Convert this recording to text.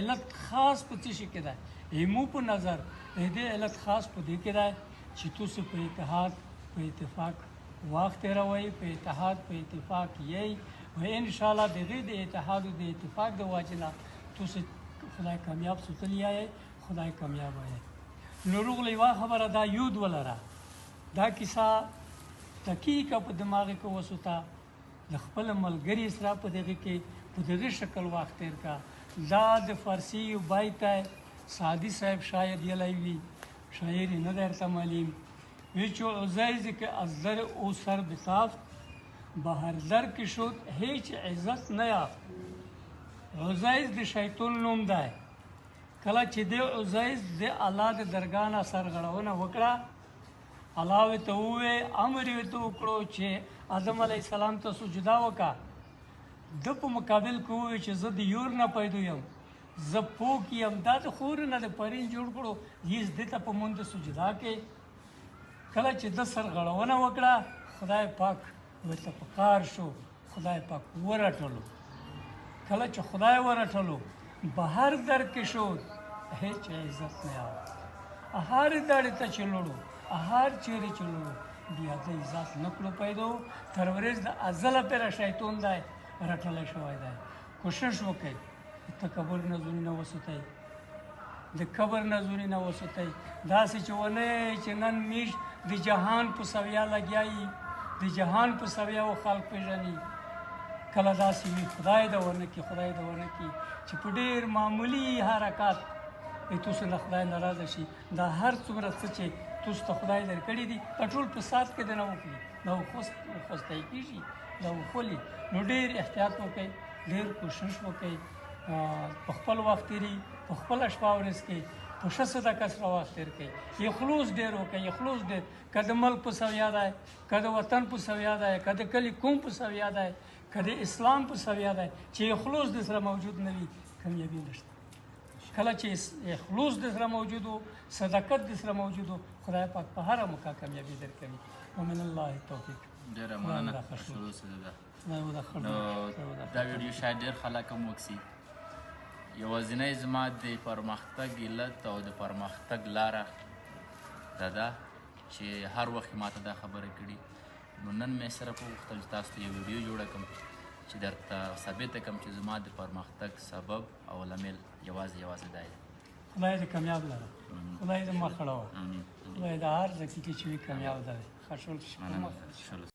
علت خاص په څه شي کې دی زموږ په نظر د دې علت خاص په دې کې دی چې تاسو په اتحاد په اتفاق وخت تېروئ په اتحاد په اتفاق یئ و انشاءالله د دې د اتحاد او د اتفاق د وجې نه تاسو خدای کامیاب سوتلی یئ خدای کامیاب یئ نو روغله یوه خبره دا یود ولره دا کیسه دقیقه په دماغ کې وسوته د خپل ملګري سره په دغه کې په دغه شکل وخت تېر کا دا د فارسي یو بیت دی سعدي صاحب شاید یلی وي شاعر یې نه دی درته معلوم وی چو عزیز که از در او سر بتافت به هر در که شد هیچ عزت نیافت عزیز د شیطان نوم دی کله چې د عزیز د الله د درګاه نه سرغړونه وکړه الله ورته وویل امر یې ورته وکړو چې آدم علیه السلام ته سجده وکړه د په مقابل کې وویل چې زه د یور نه پیدا یم زه پوک یم دا د خور نه د پرین جوړ کړو هیڅ دې ته په مونږ سجده کې کله چې د سرغړونه وکړه خدای پاک ورته په کار شو خدای پاک ورټلو کله چې خدای ورټلو به هر در کې شد هیڅ عزت نه آورد هر در ته چې لړو هر چیرې چې لړو بیا د عزت نه کړو پیدا تر ورځ د ازله پره شیطان دی رټلی شوی دی کوشش وکړئ تکبر نه زړونه وساتئ د کبر نه زړونه وساتئ داسې چې ونه چې نن میش د جهان په سویا لګیایي د جهان په سویا و خلق پیژني کله داسې وي خدای د ونه کړي خدای د ونه کړي چې په ډېر معمولي حرکات تاسو نه خدای ناراضه شي دا هر څومره څه چې تاسو ته خدای درکړي دي په ټول په سات کې د نه وکړي دا وخوستی کېږي دا وخولي نو ډېر احتیاط وکړئ ډېر کوشش وکړئ په خپل وخت تېري په خپله شپه ورځ کې په ښه صدقه سره وخت تېر کړئ اخلوص ډېر وکړئ اخلوص ډېر که د ملک په سویا دی که د وطن په سویا دی که د کلي قوم په سویا دی که د اسلام په سویا دی چې اخلوص د سره موجود نه وي کامیابي نشته کله چې اخلوص د سره موجود و صداقت د سره موجود و خدای پاک په هره موقع کامیابي درکوي ومن الله توفیق ډېره مننه شروع سره ده نو دا ویډیو شاید ډېر خلک هم وکسي یوازینی زما د پرمختګ علت او د پرمختګ لاره دا ده چې هر وخت ماته دا خبره کړي نو نن مې صرف وغوښتل چې تاسو ته یو ویډیو جوړه کړم چې درته ثابته کړم چې زما د پرمختګ سبب او لامل یوازې دا دی خدای دې کامیاب لره خدای دې مخ خړوه خدای د هر ځای کې چې وي کامیاب دی ښه شول